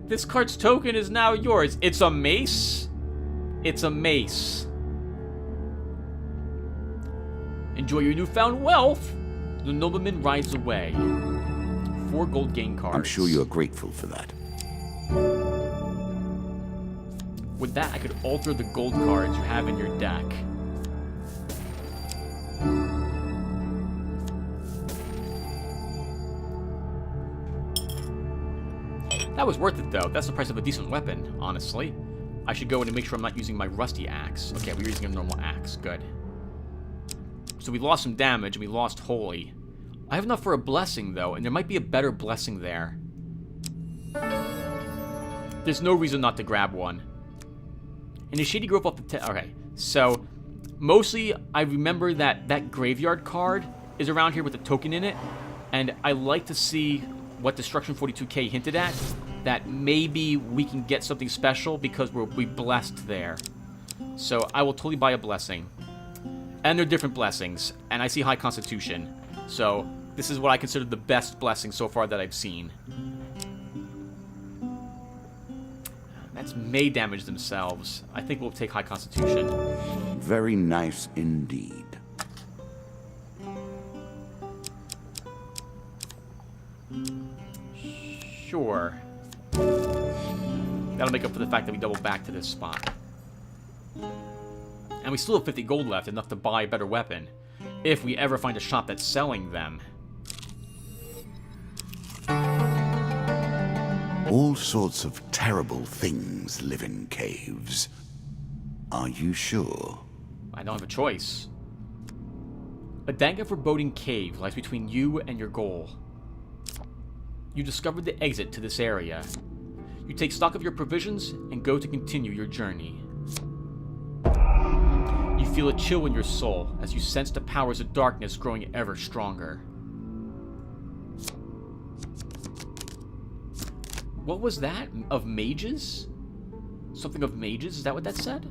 This cart's token is now yours. It's a mace? It's a mace. Enjoy your newfound wealth. The nobleman rides away. 4 gold gain cards. I'm sure you're grateful for that. With that, I could alter the gold cards you have in your deck. That was worth it, though. That's the price of a decent weapon, honestly. I should go in and make sure I'm not using my rusty axe. Okay, we're using a normal axe. Good. So we lost some damage, and we lost Holy. I have enough for a blessing, though, and there might be a better blessing there. There's no reason not to grab one. And the Shady Grove off the... Okay, so mostly I remember that that graveyard card is around here with a token in it, and I like to see what Destruction 42K hinted at, that maybe we can get something special because we'll be blessed there. So I will totally buy a blessing. And they're different blessings, and I see High Constitution. So this is what I consider the best blessing so far that I've seen. That's may damage themselves. I think we'll take High Constitution. Very nice indeed. Sure. That'll make up for the fact that we double back to this spot. And we still have 50 gold left, enough to buy a better weapon. If we ever find a shop that's selling them. All sorts of terrible things live in caves. Are you sure? I don't have a choice. A dank and foreboding cave lies between you and your goal. You discovered the exit to this area. You take stock of your provisions and go to continue your journey. You feel a chill in your soul as you sense the powers of darkness growing ever stronger. What was that? Of mages? Something of mages? Is that what that said?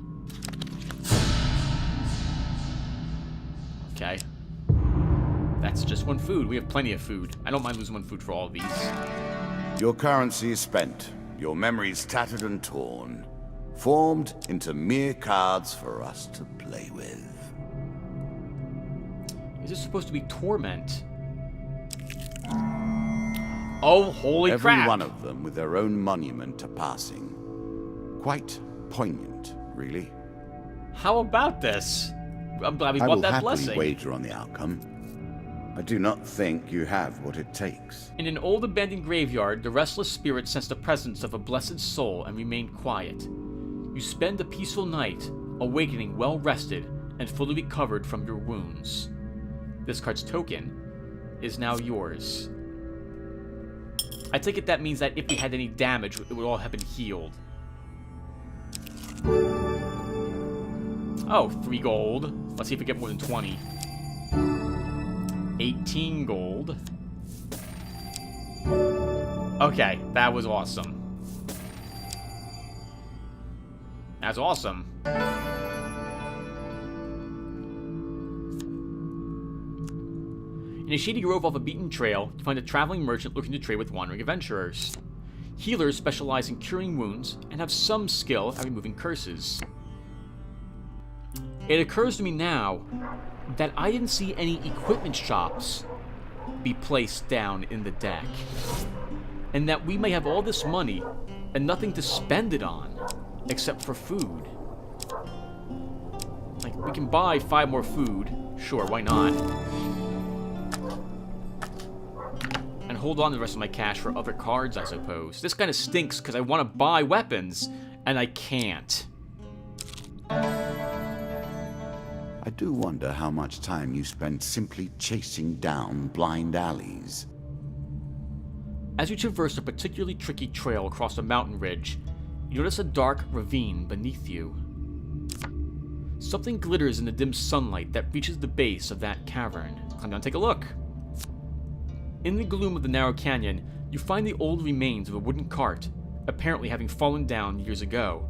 Okay. That's just 1 food. We have plenty of food. I don't mind losing 1 food for all of these. Your currency is spent. Your memories tattered and torn. Formed into mere cards for us to play with. Is this supposed to be torment? Oh, holy crap! Every one of them with their own monument to passing. Quite poignant, really. How about this? I'm glad we I bought will that happily blessing. wager on the outcome. I do not think you have what it takes. In an old abandoned graveyard, the restless spirit sensed the presence of a blessed soul and remained quiet. You spend a peaceful night, awakening well-rested and fully recovered from your wounds. This card's token is now yours. I take it that means that if we had any damage, it would all have been healed. Oh, 3 gold. Let's see if we get more than 20. 18 gold. Okay, that was awesome. That's awesome. In a shady grove off a beaten trail, you find a traveling merchant looking to trade with wandering adventurers. Healers specialize in curing wounds and have some skill at removing curses. It occurs to me now that I didn't see any equipment shops be placed down in the deck, and that we may have all this money and nothing to spend it on except for food. Like, we can buy 5 more food, sure, why not? And hold on to the rest of my cash for other cards, I suppose. This kind of stinks because I want to buy weapons and I can't. I do wonder how much time you spend simply chasing down blind alleys. As you traverse a particularly tricky trail across a mountain ridge, you notice a dark ravine beneath you. Something glitters in the dim sunlight that reaches the base of that cavern. Climb down and take a look. In the gloom of the narrow canyon, you find the old remains of a wooden cart, apparently having fallen down years ago.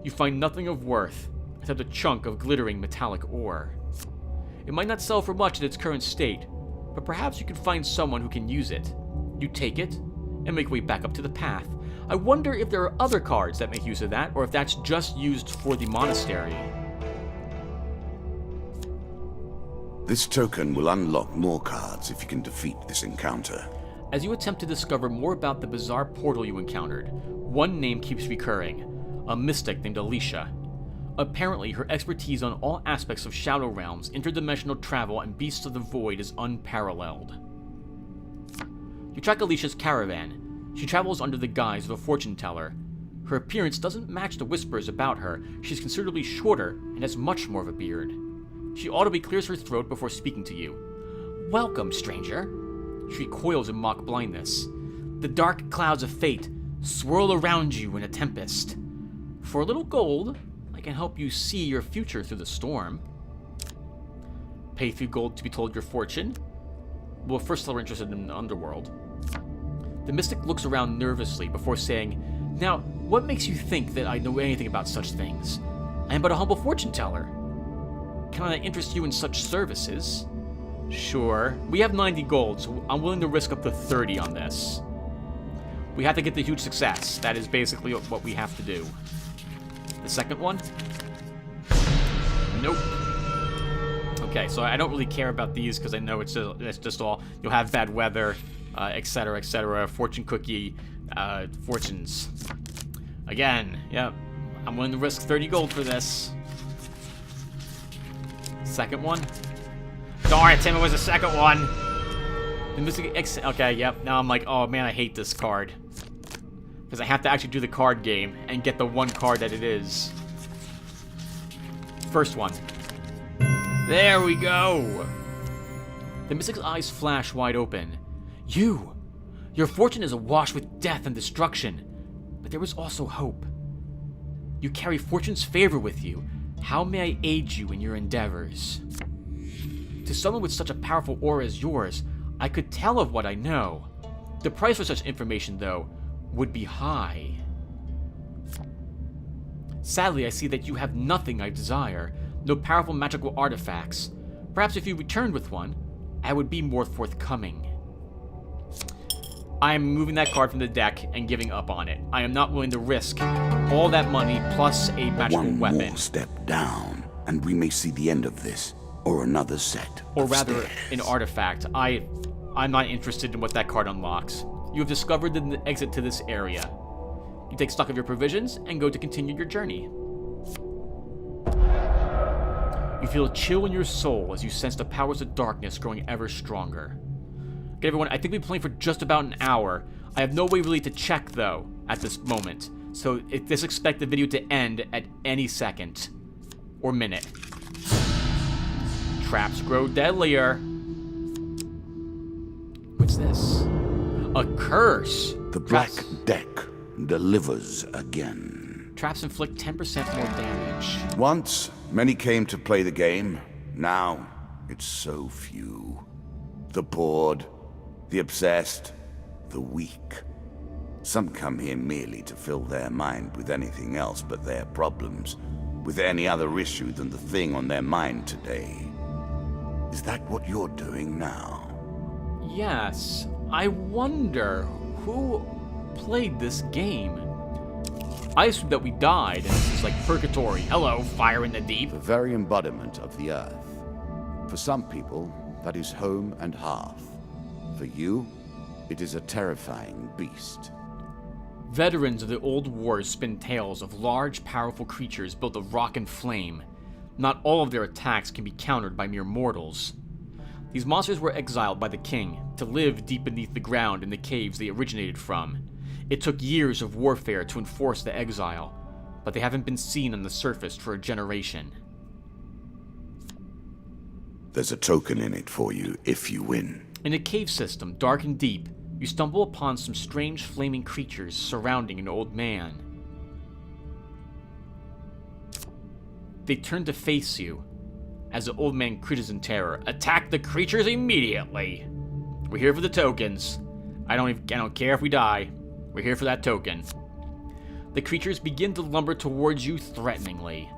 You find nothing of worth, except a chunk of glittering metallic ore. It might not sell for much in its current state, but perhaps you can find someone who can use it. You take it, and make your way back up to the path. I wonder if there are other cards that make use of that, or if that's just used for the monastery. This token will unlock more cards if you can defeat this encounter. As you attempt to discover more about the bizarre portal you encountered, one name keeps recurring, a mystic named Alicia. Apparently, her expertise on all aspects of Shadow Realms, interdimensional travel, and beasts of the void is unparalleled. You track Alicia's caravan. She travels under the guise of a fortune teller. Her appearance doesn't match the whispers about her. She's considerably shorter and has much more of a beard. She audibly clears her throat before speaking to you. "Welcome, stranger." She recoils in mock blindness. The dark clouds of fate swirl around you in a tempest. For a little gold, I can help you see your future through the storm. Pay 3 gold to be told your fortune. Well, first we're interested in the underworld. The mystic looks around nervously before saying, "Now, what makes you think that I know anything about such things? I am but a humble fortune teller. Can I interest you in such services?" "Sure. We have 90 gold, so I'm willing to risk up to 30 on this." We have to get the huge success. That is basically what we have to do. The second one? Nope. Okay, so I don't really care about these because I know it's just all, you'll have bad weather, etc., etc., fortune cookie, fortunes. Again, yeah, I'm willing to risk 30 gold for this. Second one? Darn it, Tim, it was the second one! The Mystic okay, yep, now I'm like, oh man, I hate this card. Because I have to actually do the card game and get the one card that it is. First one. There we go! The Mystic's eyes flash wide open. Your fortune is awash with death and destruction, but there is also hope. You carry fortune's favor with you. How may I aid you in your endeavors? To someone with such a powerful aura as yours, I could tell of what I know. The price for such information, though, would be high. Sadly, I see that you have nothing I desire, no powerful magical artifacts. Perhaps if you returned with one, I would be more forthcoming. I am moving that card from the deck and giving up on it. I am not willing to risk all that money plus a magical weapon. One more step down, and we may see the end of this, or another set or of rather, stairs. an artifact. I'm not interested in what that card unlocks. You have discovered the exit to this area. You take stock of your provisions and go to continue your journey. You feel a chill in your soul as you sense the powers of darkness growing ever stronger. Okay, everyone, I think we've been playing for just about an hour. I have no way really to check, though, at this moment. So just expect the video to end at any second. Or minute. Traps grow deadlier. What's this? A curse! The black deck delivers again. Traps inflict 10% more damage. Once, many came to play the game. Now, it's so few. The bored, the obsessed, the weak. Some come here merely to fill their mind with anything else but their problems, with any other issue than the thing on their mind today. Is that what you're doing now? Yes. I wonder who played this game. I assume that we died, and this is like purgatory. Hello, fire in the deep. The very embodiment of the earth. For some people, that is home and hearth. For you, it is a terrifying beast. Veterans of the old wars spin tales of large, powerful creatures built of rock and flame. Not all of their attacks can be countered by mere mortals. These monsters were exiled by the king to live deep beneath the ground in the caves they originated from. It took years of warfare to enforce the exile, but they haven't been seen on the surface for a generation. There's a token in it for you if you win. In a cave system, dark and deep, you stumble upon some strange flaming creatures surrounding an old man. They turn to face you. As the old man cringes in terror, attack the creatures immediately. We're here for the tokens. I don't care if we die. We're here for that token. The creatures begin to lumber towards you threateningly.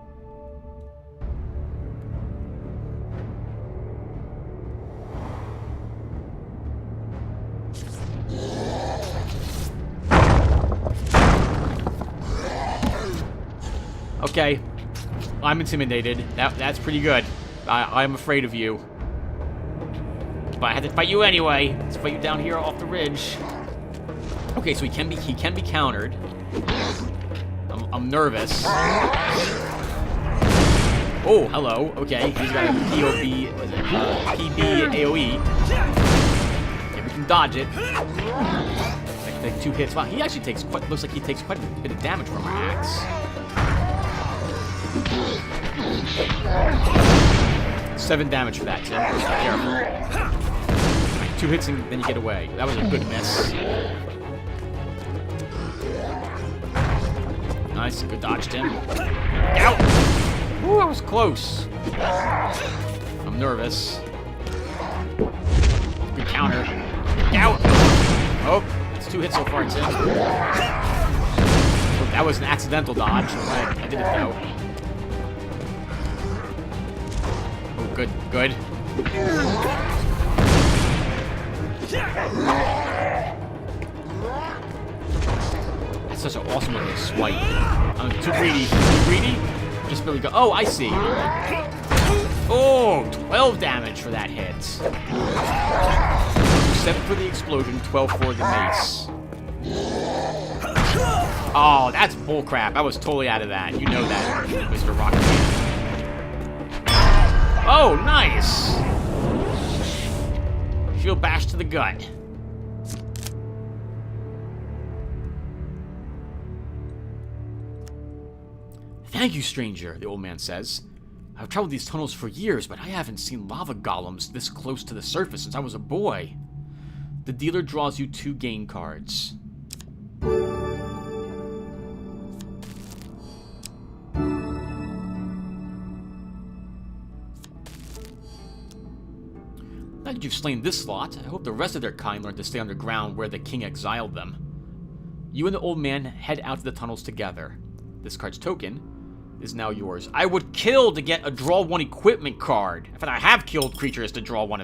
Okay, I'm intimidated. That's pretty good. I'm afraid of you. But I had to fight you anyway. Let's fight you down here off the ridge. Okay, so he can be countered. I'm nervous. Oh, hello. Okay, he's got a PB AOE. Okay, we can dodge it. Like 2 hits. Wow, he actually takes looks like he takes quite a bit of damage from our axe. 7 damage for that, Tim. Just be careful. Right, 2 hits and then you get away. That was a good miss. Nice, good dodge, Tim. Ow! Ooh, that was close. I'm nervous. Good counter. Ow! Oh, it's 2 hits so far, Tim. Oh, that was an accidental dodge. I did it though. Oh, good, good. That's such an awesome little swipe. I'm too greedy. Too greedy? Just really go. Oh, I see. Oh, 12 damage for that hit. 7 for the explosion, 12 for the mace. Oh, that's bullcrap. I was totally out of that. You know that, Mr. Rockman. Oh, nice! Shield bash to the gut. Thank you, stranger, the old man says. I've traveled these tunnels for years, but I haven't seen lava golems this close to the surface since I was a boy. The dealer draws you 2 game cards. Now that you've slain this lot, I hope the rest of their kind learn to stay underground where the king exiled them. You and the old man head out to the tunnels together. This card's token is now yours. I would kill to get a draw 1 equipment card. In fact, I have killed creatures to draw 1 of